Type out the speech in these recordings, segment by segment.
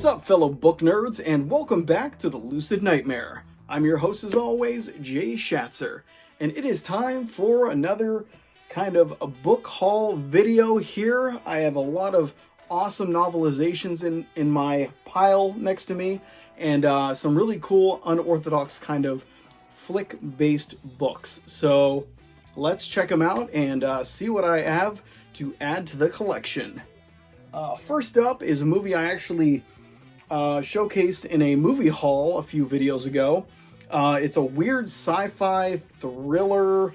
What's up, fellow book nerds, and welcome back to the Lucid Nightmare. I'm your host, as always, Jay Schatzer, and it is time for another kind of a book haul video here. I have a lot of awesome novelizations in my pile next to me, and some really cool, unorthodox kind of flick-based books. So let's check them out and see what I have to add to the collection. First up is a movie I actually showcased in a movie haul a few videos ago. It's a weird sci-fi thriller.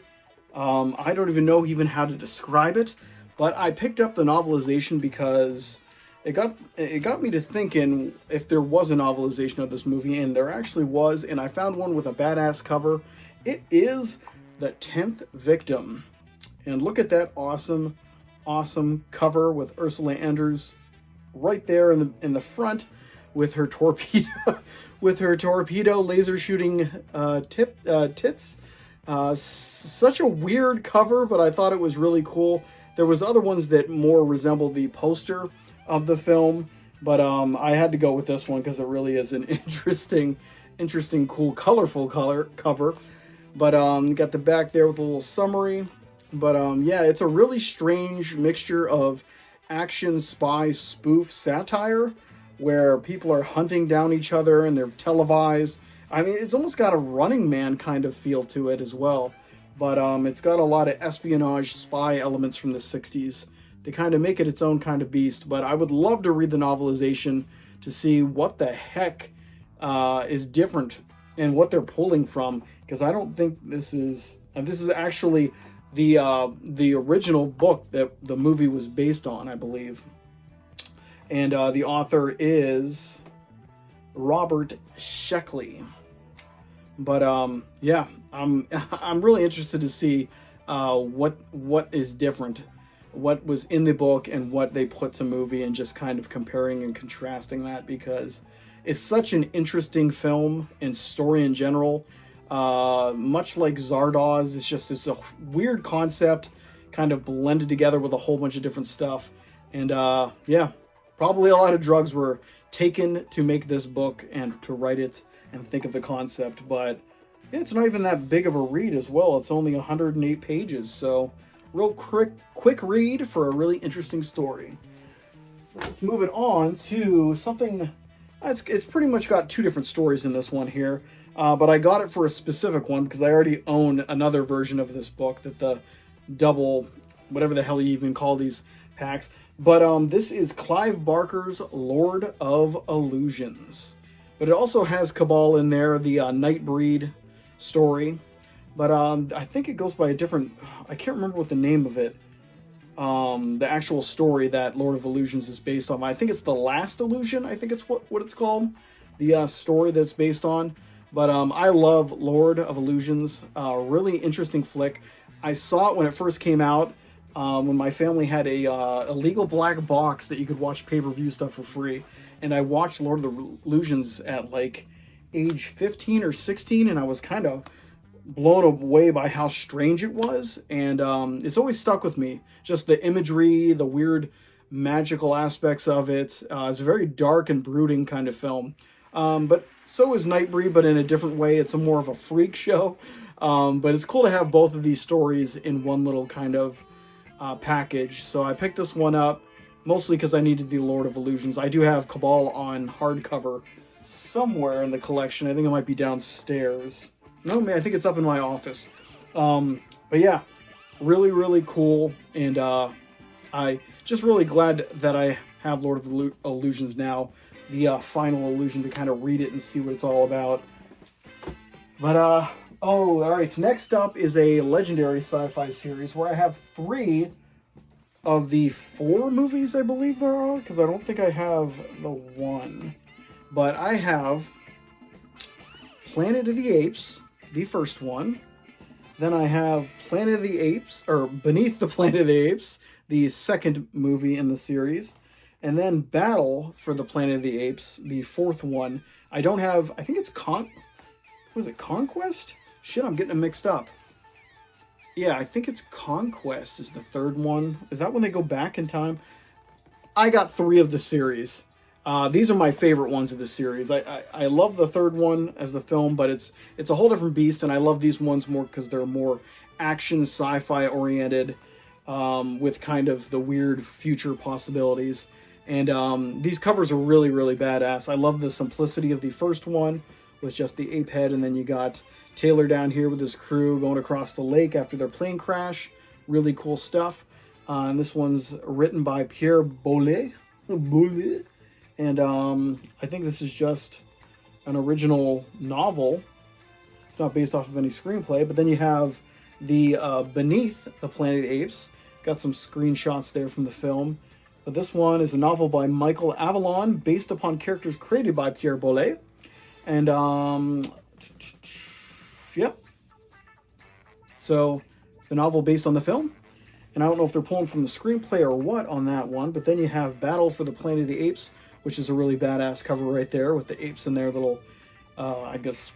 I don't even know how to describe it, but I picked up the novelization because it got me to thinking if there was a novelization of this movie, and there actually was, and I found one with a badass cover. It is The 10th Victim, and look at that awesome cover with Ursula Andrews right there in the front with her torpedo laser shooting tits. Such a weird cover, but I thought it was really cool. There was other ones that more resembled the poster of the film, but I had to go with this one because it really is an interesting, cool, colorful cover. But you got the back there with a little summary. But yeah, it's a really strange mixture of action, spy, spoof, satire, where people are hunting down each other and they're televised. I mean, it's almost got a Running Man kind of feel to it as well. But it's got a lot of espionage, spy elements from the 60s to kind of make it its own kind of beast. But I would love to read the novelization to see what the heck is different and what they're pulling from, because I don't think this is actually the original book that the movie was based on, I believe. And the author is Robert Sheckley. But yeah, I'm really interested to see what is different, what was in the book and what they put to movie, and just kind of comparing and contrasting that, because it's such an interesting film and story in general. Much like Zardoz, it's a weird concept kind of blended together with a whole bunch of different stuff. And yeah, probably a lot of drugs were taken to make this book and to write it and think of the concept. But it's not even that big of a read as well. It's only 108 pages, so real quick read for a really interesting story. Let's move it on to something. It's pretty much got two different stories in this one here. But I got it for a specific one because I already own another version of this book, that the double, whatever the hell you even call these packs. But this is Clive Barker's Lord of Illusions. But it also has Cabal in there, the Nightbreed story. But I think it goes by a different, I can't remember what the name of it. The actual story that Lord of Illusions is based on. I think it's The Last Illusion. I think it's what it's called. The story that's based on. But I love Lord of Illusions. Really interesting flick. I saw it when it first came out, when my family had a legal black box that you could watch pay-per-view stuff for free. And I watched Lord of Illusions at like age 15 or 16, and I was kind of blown away by how strange it was. And it's always stuck with me. Just the imagery, the weird magical aspects of it. It's a very dark and brooding kind of film. But so is Nightbreed, but in a different way. It's more of a freak show. But it's cool to have both of these stories in one little kind of package. So I picked this one up mostly because I needed the Lord of Illusions. I do have Cabal on hardcover somewhere in the collection. I think it might be downstairs. No, man, I think it's up in my office. But yeah, really cool. And I just really glad that I have Lord of Illusions now. The final illusion to kind of read it and see what it's all about. But, oh, all right. Next up is a legendary sci-fi series where I have 3 of the 4 movies, I believe there are, because I don't think I have the 1. But I have Planet of the Apes, the first one. Then I have Planet of the Apes, or Beneath the Planet of the Apes, the second movie in the series. And then Battle for the Planet of the Apes, the 4th one. I don't have, I think it's Conquest? Shit, I'm getting them mixed up. Yeah, I think it's Conquest is the 3rd one. Is that when they go back in time? I got 3 of the series. These are my favorite ones of the series. I love the third one as the film, but it's a whole different beast, and I love these ones more because they're more action sci-fi oriented, with kind of the weird future possibilities. And these covers are really, really badass. I love the simplicity of the first one with just the ape head, and then you got Taylor down here with his crew going across the lake after their plane crash. Really cool stuff. And this one's written by Pierre Boulez. And I think this is just an original novel. It's not based off of any screenplay. But then you have the Beneath the Planet of the Apes. Got some screenshots there from the film. But this one is a novel by Michael Avalon, based upon characters created by Pierre Boulez. And, yep. So, the novel based on the film. And I don't know if they're pulling from the screenplay or what on that one. But then you have Battle for the Planet of the Apes, which is a really badass cover right there with the apes in their little, I guess,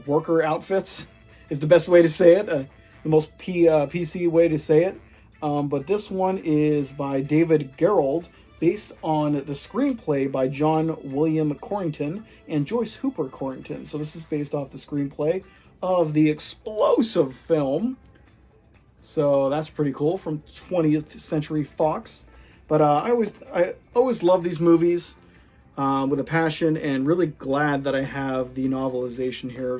worker outfits is the best way to say it. The most PC way to say it. But this one is by David Gerrold, based on the screenplay by John William Corrington and Joyce Hooper Corrington. So this is based off the screenplay of the explosive film. So that's pretty cool, from 20th Century Fox. But I always love these movies with a passion, and really glad that I have the novelization here.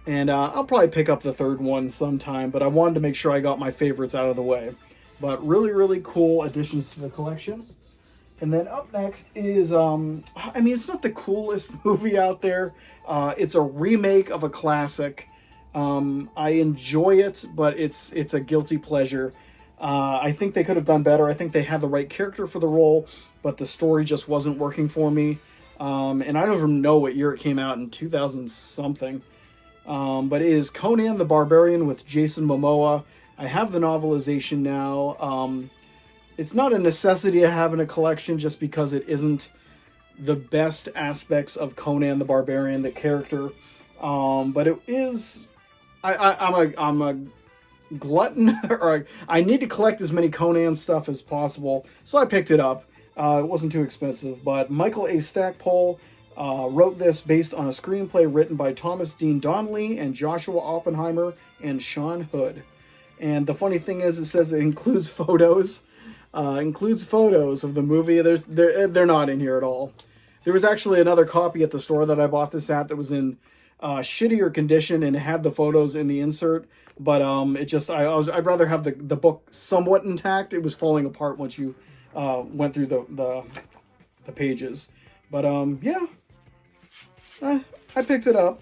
And I'll probably pick up the third one sometime, but I wanted to make sure I got my favorites out of the way. But really, really cool additions to the collection. And then up next is, I mean, it's not the coolest movie out there. It's a remake of a classic. I enjoy it, but it's a guilty pleasure. I think they could have done better. I think they had the right character for the role, but the story just wasn't working for me. And I don't even know what year it came out, in 2000 something. But it is Conan the Barbarian with Jason Momoa. I have the novelization now. It's not a necessity to have in a collection just because it isn't the best aspects of Conan the Barbarian, the character. But it is... I'm a glutton, or I need to collect as many Conan stuff as possible, so I picked it up. It wasn't too expensive, but Michael A. Stackpole wrote this based on a screenplay written by Thomas Dean Donnelly and Joshua Oppenheimer and Sean Hood. And the funny thing is, it says it includes photos. Of the movie. They're not in here at all. There was actually another copy at the store that I bought this at that was in shittier condition and had the photos in the insert. But I'd rather have the book somewhat intact. It was falling apart once you went through the pages. But yeah, I picked it up.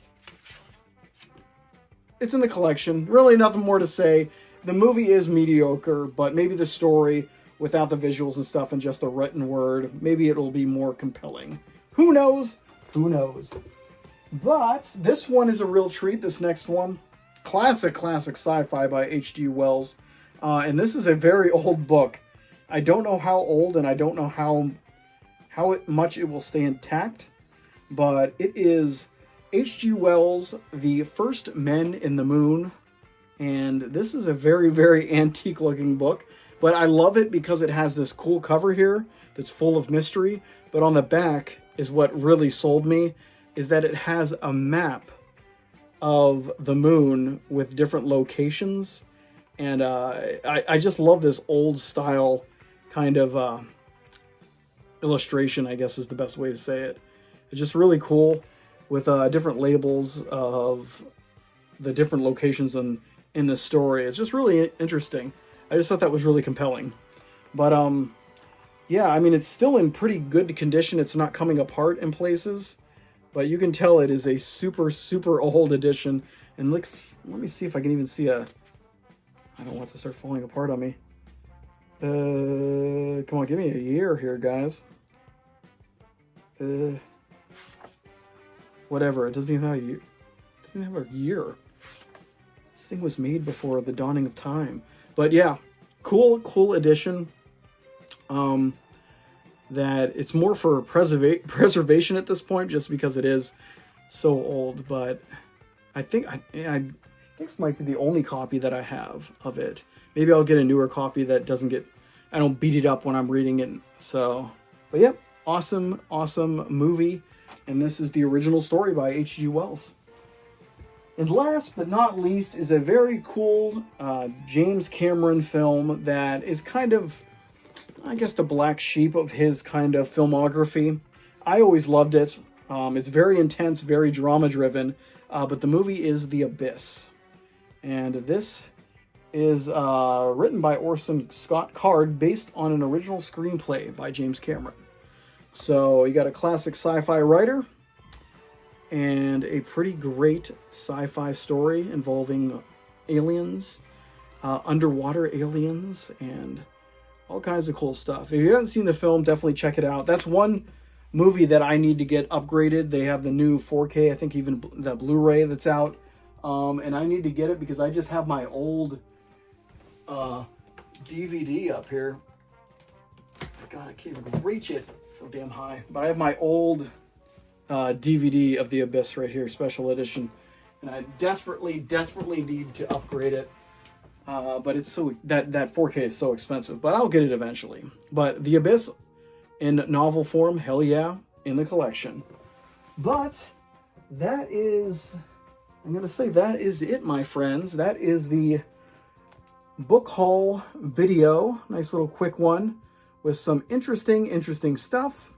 It's in the collection. Really nothing more to say. The movie is mediocre, but maybe the story, without the visuals and stuff and just a written word, maybe it'll be more compelling. Who knows? Who knows? But this one is a real treat, this next one. Classic sci-fi by H.G. Wells. And this is a very old book. I don't know how old, and I don't know how much it will stay intact. But it is H.G. Wells' The First Men in the Moon. And this is a very, very antique-looking book. But I love it because it has this cool cover here that's full of mystery. But on the back is what really sold me, is that it has a map of the moon with different locations. And I just love this old style kind of illustration, I guess is the best way to say it. It's just really cool with different labels of the different locations in the story. It's just really interesting. I just thought that was really compelling. But yeah, I mean, it's still in pretty good condition. It's not coming apart in places, but you can tell it is a super, super old edition. And let me see if I can even see I don't want it to start falling apart on me. Come on, give me a year here, guys. Whatever, it doesn't even have a year. It doesn't have a year. This thing was made before the dawning of time. But yeah, cool edition. That it's more for preservation at this point, just because it is so old. But I think this might be the only copy that I have of it. Maybe I'll get a newer copy that I don't beat it up when I'm reading it. So, but yep, awesome, awesome movie. And this is the original story by H.G. Wells. And last but not least is a very cool James Cameron film that is kind of, I guess, the black sheep of his kind of filmography. I always loved it. It's very intense, very drama-driven, but the movie is The Abyss. And this is written by Orson Scott Card, based on an original screenplay by James Cameron. So you got a classic sci-fi writer and a pretty great sci-fi story involving aliens, underwater aliens, and all kinds of cool stuff. If you haven't seen the film, definitely check it out. That's one movie that I need to get upgraded. They have the new 4K, I think even the Blu-ray that's out. And I need to get it because I just have my old DVD up here. God, I can't even reach it. It's so damn high. But I have my old DVD of The Abyss right here, special edition. And I desperately, desperately need to upgrade it. But it's so that 4K is so expensive. But I'll get it eventually. But The Abyss in novel form, hell yeah, in the collection. But that is, I'm going to say that is it, my friends. That is the book haul video. Nice little quick one with some interesting stuff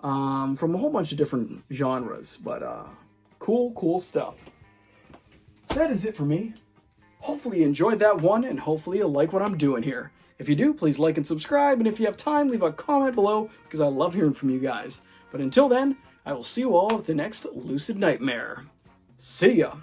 from a whole bunch of different genres. But cool stuff. That is it for me. Hopefully you enjoyed that one, and hopefully you'll like what I'm doing here. If you do, please like and subscribe, and if you have time, leave a comment below, because I love hearing from you guys. But until then, I will see you all at the next Lucid Nightmare. See ya!